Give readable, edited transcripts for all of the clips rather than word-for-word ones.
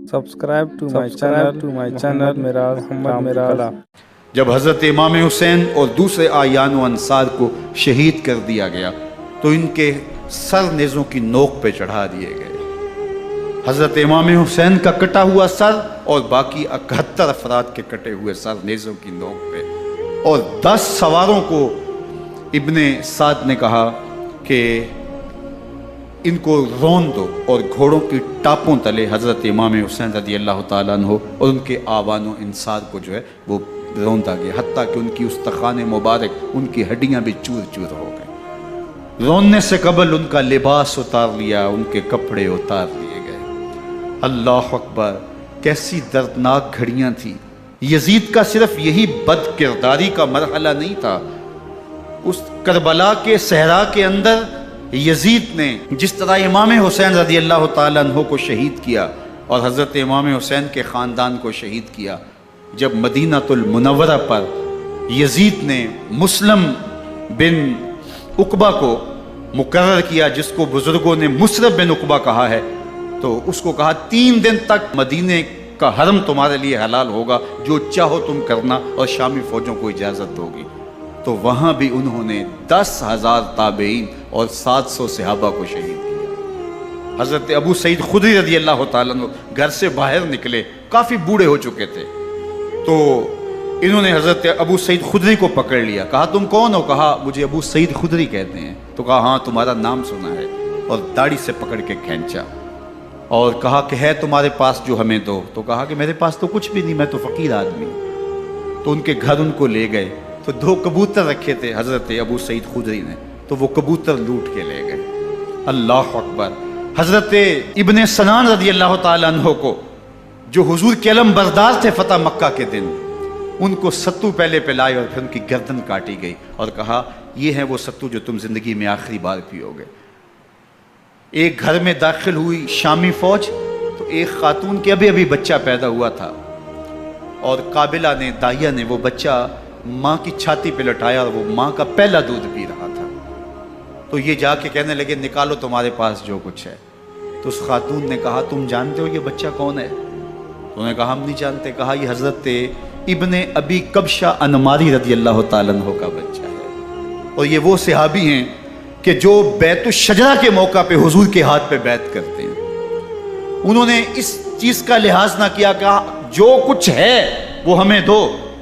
Subscribe to my channel Muhammad Mirala. جب حضرت امام حسین اور دوسرے آیان و انصار کو شہید کر دیا گیا تو ان کے سر نیزوں کی نوک پہ چڑھا دیے گئے۔ حضرت امام حسین کا کٹا ہوا سر اور باقی 71 افراد کے کٹے ہوئے سر نیزوں کی نوک پہ، اور 10 سواروں کو ابن سعد نے کہا کہ ان کو رون دو، اور گھوڑوں کی ٹاپوں تلے حضرت امام حسین رضی اللہ تعالیٰ عنہ اور ان کے آوان و انصار کو جو ہے وہ روندا گیا، حتیٰ کہ ان کی استخوان مبارک، ان کی ہڈیاں بھی چور چور ہو گئیں۔ روننے سے قبل ان کا لباس اتار لیا، ان کے کپڑے اتار لیے گئے۔ اللہ اکبر، کیسی دردناک گھڑیاں تھیں۔ یزید کا صرف یہی بد کرداری کا مرحلہ نہیں تھا، اس کربلا کے صحرا کے اندر یزید نے جس طرح امام حسین رضی اللہ تعالیٰ عنہ کو شہید کیا اور حضرت امام حسین کے خاندان کو شہید کیا، جب مدینہ المنورہ پر یزید نے مسلم بن عقبہ کو مقرر کیا، جس کو بزرگوں نے مصرف بن عقبہ کہا ہے، تو اس کو کہا 3 دن تک مدینہ کا حرم تمہارے لیے حلال ہوگا، جو چاہو تم کرنا، اور شامی فوجوں کو اجازت ہوگی۔ تو وہاں بھی انہوں نے 10,000 تابعین اور 700 صحابہ کو شہید کیا۔ حضرت ابو سعید خدری رضی اللہ تعالیٰ عنہ گھر سے باہر نکلے، کافی بوڑھے ہو چکے تھے، تو انہوں نے حضرت ابو سعید خدری کو پکڑ لیا، کہا تم کون ہو؟ کہا مجھے ابو سعید خدری کہتے ہیں۔ تو کہا ہاں تمہارا نام سنا ہے، اور داڑھی سے پکڑ کے کھینچا اور کہا کہ ہے تمہارے پاس جو ہمیں دو؟ تو کہا کہ میرے پاس تو کچھ بھی نہیں، میں تو فقیر آدمی ہوں۔ تو ان کے گھر ان کو لے گئے، تو 2 کبوتر رکھے تھے حضرت ابو سعید خدری نے، تو وہ کبوتر لوٹ کے لے گئے۔ اللہ اکبر۔ حضرت ابن سنان رضی اللہ تعالیٰ عنہ کو، جو حضور کے علم بردار تھے فتح مکہ کے دن، ان کو ستو پہلے پلائے اور پھر ان کی گردن کاٹی گئی، اور کہا یہ ہے وہ ستو جو تم زندگی میں آخری بار پیو گے۔ ایک گھر میں داخل ہوئی شامی فوج، تو ایک خاتون کے ابھی بچہ پیدا ہوا تھا، اور قابلہ نے، دائیہ نے وہ بچہ ماں کی چھاتی پہ لٹایا، اور وہ ماں کا پہلا دودھ پی رہا تھا۔ تو یہ جا کے کہنے لگے نکالو تمہارے پاس جو کچھ ہے۔ تو اس خاتون نے کہا تم جانتے ہو یہ بچہ کون ہے؟ تو انہوں نے کہا ہم نہیں جانتے۔ کہا یہ حضرت ابن ابی کبشہ انماری رضی اللہ تعالیٰ عنہ کا بچہ ہے، اور یہ وہ صحابی ہیں کہ جو بیت الشجرہ کے موقع پہ حضور کے ہاتھ پہ بیعت کرتے ہیں۔ انہوں نے اس چیز کا لحاظ نہ کیا کہ جو کچھ ہے وہ ہمیں دو،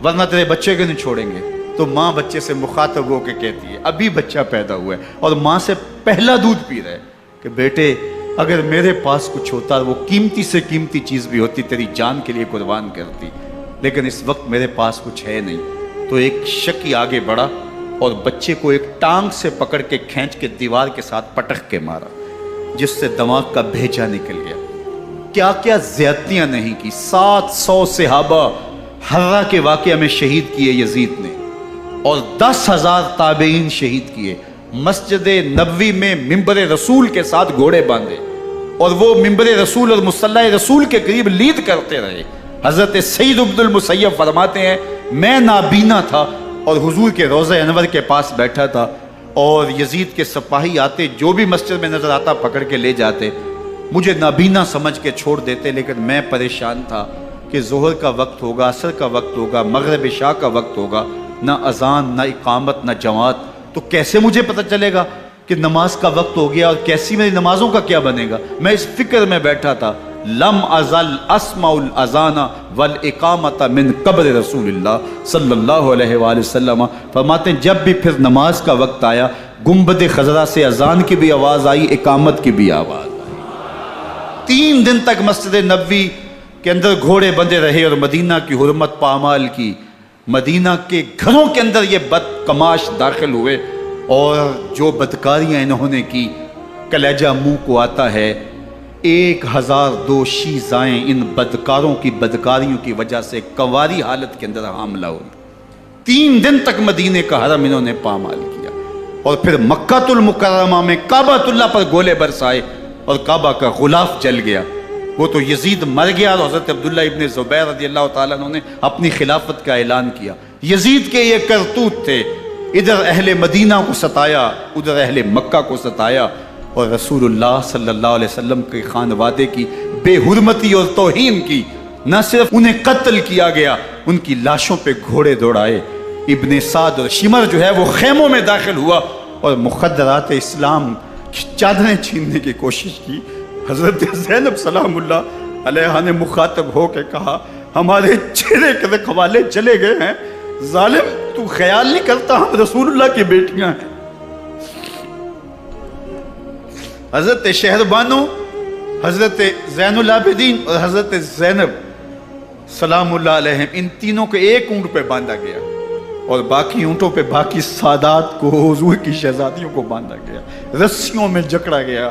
ورنہ تیرے بچے کو نہیں چھوڑیں گے۔ تو ماں بچے سے مخاطب ہو کے کہتی ہے، ابھی بچہ پیدا ہوا ہے اور ماں سے پہلا دودھ پی رہا ہے، کہ بیٹے اگر میرے پاس کچھ ہوتا، وہ قیمتی سے قیمتی چیز بھی ہوتی، تیری جان کے لیے قربان کرتی، لیکن اس وقت میرے پاس کچھ ہے نہیں۔ تو ایک شکی آگے بڑھا اور بچے کو ایک ٹانگ سے پکڑ کے کھینچ کے دیوار کے ساتھ پٹک کے مارا، جس سے دماغ کا بھیجا نکل گیا۔ کیا کیا زیادتیاں نہیں کی۔ 700 صحابہ حرہ کے واقعہ میں شہید کیے یزید نے، اور 10,000 تابعین شہید کیے۔ مسجد نبوی میں ممبر رسول کے ساتھ گھوڑے باندھے، اور وہ ممبر رسول اور مصلی رسول کے قریب لید کرتے رہے۔ حضرت سید عبد المسیب فرماتے ہیں میں نابینا تھا اور حضور کے روضہ انور کے پاس بیٹھا تھا، اور یزید کے سپاہی آتے، جو بھی مسجد میں نظر آتا پکڑ کے لے جاتے، مجھے نابینا سمجھ کے چھوڑ دیتے، لیکن میں پریشان تھا کہ ظہر کا وقت ہوگا، عصر کا وقت ہوگا، مغرب عشاء کا وقت ہوگا، نہ اذان نہ اقامت نہ جماعت، تو کیسے مجھے پتہ چلے گا کہ نماز کا وقت ہو گیا، اور کیسی میری نمازوں کا کیا بنے گا؟ میں اس فکر میں بیٹھا تھا۔ لم ازل اسمع الاذان والاقامت من قبر رسول اللہ صلی اللہ علیہ وآلہ وسلم۔ فرماتے ہیں جب بھی پھر نماز کا وقت آیا، گنبد خضرا سے اذان کی بھی آواز آئی، اقامت کی بھی آواز آئی۔ 3 دن تک مسجد نبوی کے اندر گھوڑے بندے رہے، اور مدینہ کی حرمت پامال کی۔ مدینہ کے گھروں کے اندر یہ بدکماش داخل ہوئے، اور جو بدکاریاں انہوں نے کی کلیجہ منہ کو آتا ہے۔ 1002 شیزائیں ان بدکاروں کی بدکاریوں کی وجہ سے کنواری حالت کے اندر حاملہ ہوئی۔ 3 دن تک مدینہ کا حرم انہوں نے پامال کیا، اور پھر مکہ المکرمہ میں کعبہ اللہ پر گولے برسائے، اور کعبہ کا غلاف جل گیا۔ وہ تو یزید مر گیا، اور حضرت عبداللہ ابن زبیر رضی اللہ تعالیٰ عنہ نے اپنی خلافت کا اعلان کیا۔ یزید کے یہ کرتوت تھے، ادھر اہل مدینہ کو ستایا، ادھر اہل مکہ کو ستایا، اور رسول اللہ صلی اللہ علیہ وسلم کے خانوادے کی بے حرمتی اور توہین کی۔ نہ صرف انہیں قتل کیا گیا، ان کی لاشوں پہ گھوڑے دوڑائے۔ ابن سعد اور شمر جو ہے وہ خیموں میں داخل ہوا اور مخدرات اسلام کی چادریں چھیننے کی کوشش کی۔ حضرت زینب سلام اللہ علیہ نے مخاطب ہو کے کہا، ہمارے چہرے کے رکھوالے چلے گئے ہیں، ظالم تو خیال نہیں کرتا ہم رسول اللہ کی بیٹیاں ہیں۔ حضرت شہربانو، حضرت زین العابدین اور حضرت زینب سلام اللہ علیہم، ان تینوں کو ایک اونٹ پہ باندھا گیا اور باقی اونٹوں پہ باقی سادات کو، حضور کی شہزادیوں کو باندھا گیا، رسیوں میں جکڑا گیا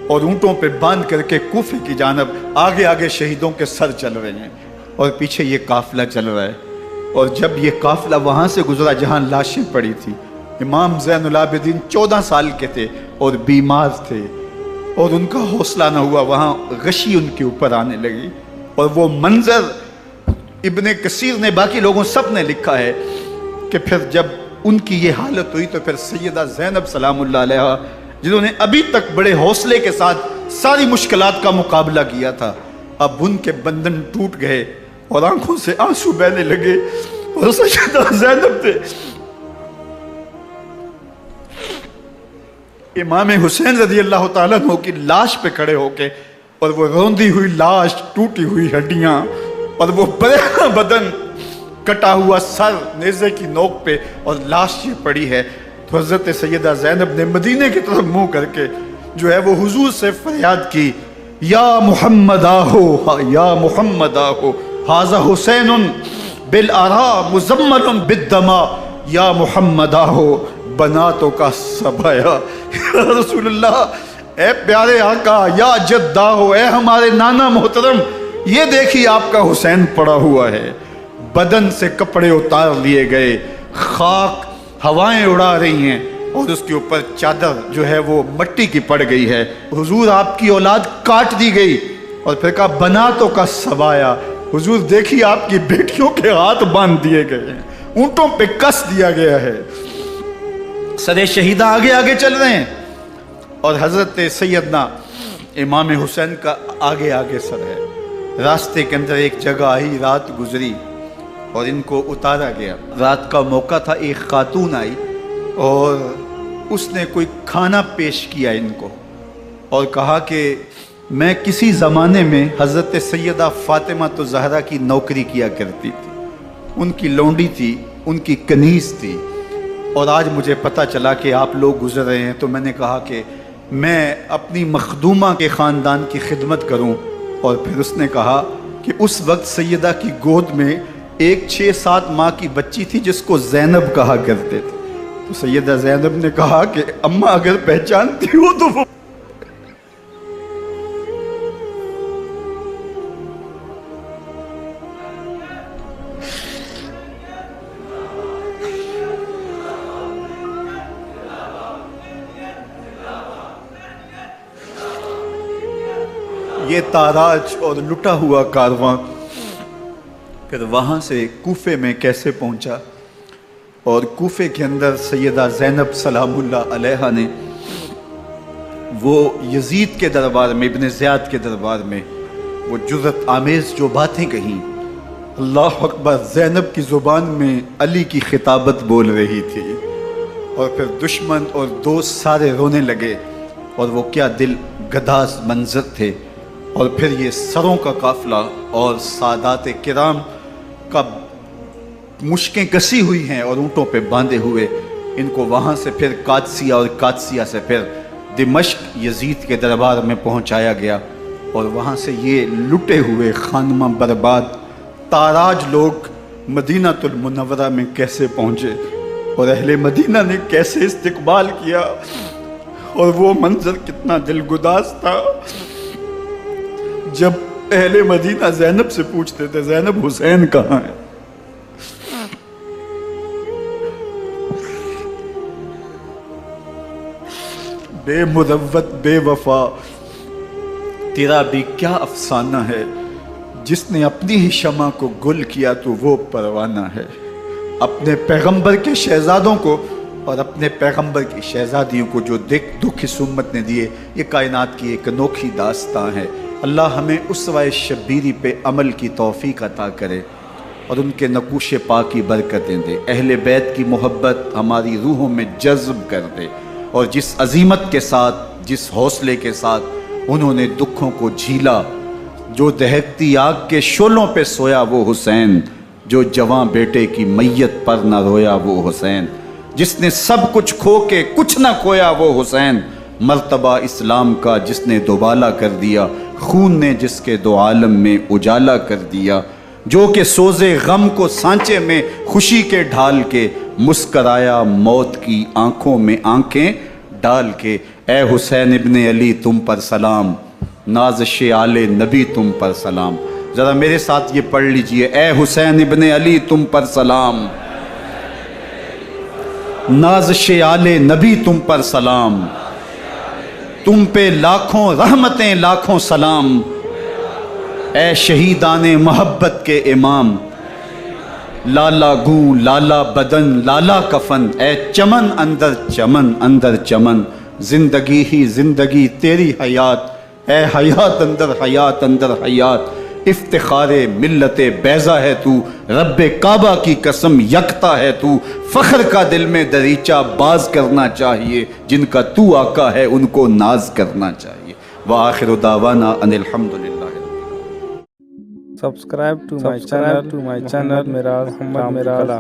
اور اونٹوں پہ باندھ کر کے کوفے کی جانب آگے آگے شہیدوں کے سر چل رہے ہیں اور پیچھے یہ قافلہ چل رہا ہے۔ اور جب یہ قافلہ وہاں سے گزرا جہاں لاشیں پڑی تھی، امام زین العابدین 14 سال کے تھے اور بیمار تھے اور ان کا حوصلہ نہ ہوا، وہاں غشی ان کے اوپر آنے لگی۔ اور وہ منظر ابن کثیر نے، باقی لوگوں سب نے لکھا ہے کہ پھر جب ان کی یہ حالت ہوئی تو پھر سیدہ زینب سلام اللہ علیہ، جنہوں نے ابھی تک بڑے حوصلے کے ساتھ ساری مشکلات کا مقابلہ کیا تھا، اب ان کے بندھن ٹوٹ گئے اور آنکھوں سے آنسو بہنے لگے اور سیدہ زینب تھے امام حسین رضی اللہ تعالیٰ عنہ کی لاش پہ کھڑے ہو کے، اور وہ روندی ہوئی لاش، ٹوٹی ہوئی ہڈیاں اور وہ برینا بدن، کٹا ہوا سر نیزے کی نوک پہ اور لاش یہ پڑی ہے، تو حضرت سیدہ زینب نے مدینے کی طرف منہ کر کے جو ہے وہ حضور سے فریاد کی، یا محمد آہو، یا محمد آہو، ھذا حسین بالآراء مزمل بالدماء، یا محمد آہو بناتوں کا سبایا۔ رسول اللہ، اے پیارے آقا، یا جدہ ہو، اے ہمارے نانا محترم، یہ دیکھیے آپ کا حسین پڑا ہوا ہے، بدن سے کپڑے اتار لیے گئے، خاک ہوائیں اڑا رہی ہیں اور اس کے اوپر چادر جو ہے وہ مٹی کی پڑ گئی ہے۔ حضور آپ کی اولاد کاٹ دی گئی اور پھر کہا بناتوں کا سبایا، حضور دیکھیے آپ کی بیٹیوں کے ہاتھ باندھ دیے گئے ہیں، اونٹوں پہ کس دیا گیا ہے، سر شہیدہ آگے آگے چل رہے ہیں اور حضرت سیدنا امام حسین کا آگے آگے سر ہے۔ راستے کے اندر ایک جگہ آئی، رات گزری اور ان کو اتارا گیا۔ رات کا موقع تھا، ایک خاتون آئی اور اس نے کوئی کھانا پیش کیا ان کو اور کہا کہ میں کسی زمانے میں حضرت سیدہ فاطمہ زہرا کی نوکری کیا کرتی تھی، ان کی لونڈی تھی، ان کی کنیز تھی، اور آج مجھے پتہ چلا کہ آپ لوگ گزر رہے ہیں، تو میں نے کہا کہ میں اپنی مخدومہ کے خاندان کی خدمت کروں۔ اور پھر اس نے کہا کہ اس وقت سیدہ کی گود میں ایک 6-7 ماہ کی بچی تھی جس کو زینب کہا کرتے تھے، تو سیدہ زینب نے کہا کہ اماں اگر پہچانتی ہو تو وہ یہ تاراج اور لٹا ہوا کارواں پھر وہاں سے کوفے میں کیسے پہنچا، اور کوفے کے اندر سیدہ زینب سلام اللہ علیہ نے وہ یزید کے دربار میں، ابن زیاد کے دربار میں وہ جرأت آمیز جو باتیں کہیں، اللہ اکبر، زینب کی زبان میں علی کی خطابت بول رہی تھی، اور پھر دشمن اور دوست سارے رونے لگے، اور وہ کیا دل گداز منظر تھے۔ اور پھر یہ سروں کا قافلہ اور سادات کرام کا مشکیں کسی ہوئی ہیں اور اونٹوں پہ باندھے ہوئے، ان کو وہاں سے پھر قادسیہ اور قادسیہ سے پھر دمشق یزید کے دربار میں پہنچایا گیا، اور وہاں سے یہ لٹے ہوئے خانمہ برباد تاراج لوگ مدینہ المنورہ میں کیسے پہنچے، اور اہل مدینہ نے کیسے استقبال کیا، اور وہ منظر کتنا دل گداز تھا جب اہل مدینہ زینب سے پوچھتے تھے زینب حسین کہاں ہے؟ بے مروت بے وفا تیرا بھی کیا افسانہ ہے، جس نے اپنی ہی شمع کو گل کیا تو وہ پروانہ ہے۔ اپنے پیغمبر کے شہزادوں کو اور اپنے پیغمبر کی شہزادیوں کو جو دکھ اس امت نے دیے، یہ کائنات کی ایک انوکھی داستان ہے۔ اللہ ہمیں اسوہ شبیری پہ عمل کی توفیق عطا کرے اور ان کے نقوش پاک کی برکتیں دے، اہل بیت کی محبت ہماری روحوں میں جذب کر دے، اور جس عظیمت کے ساتھ، جس حوصلے کے ساتھ انہوں نے دکھوں کو جھیلا، جو دہکتی آگ کے شعلوں پہ سویا وہ حسین، جو جواں بیٹے کی میت پر نہ رویا وہ حسین، جس نے سب کچھ کھو کے کچھ نہ کھویا وہ حسین، مرتبہ اسلام کا جس نے دوبالا کر دیا، خون نے جس کے دو عالم میں اجالا کر دیا، جو کہ سوزے غم کو سانچے میں خوشی کے ڈھال کے، مسکرایا موت کی آنکھوں میں آنکھیں ڈال کے۔ اے حسین ابن علی تم پر سلام، نازش آل نبی تم پر سلام۔ ذرا میرے ساتھ یہ پڑھ لیجئے، اے حسین ابن علی تم پر سلام، نازش آل نبی تم پر سلام، تم پہ لاکھوں رحمتیں لاکھوں سلام، اے شہیدان محبت کے امام، لالا گوں لالا بدن لالا کفن، اے چمن اندر چمن، زندگی ہی زندگی تیری حیات، اے حیات اندر حیات، افتخار ملت بیضا ہے تو، رب کعبہ کی قسم یکتا ہے تو، فخر کا دل میں دریچہ باز کرنا چاہیے، جن کا تو آقا ہے ان کو ناز کرنا چاہیے۔ وآخر دعوانا ان الحمدللہ۔ Subscribe to my channel, Miraj Ahmad Kala.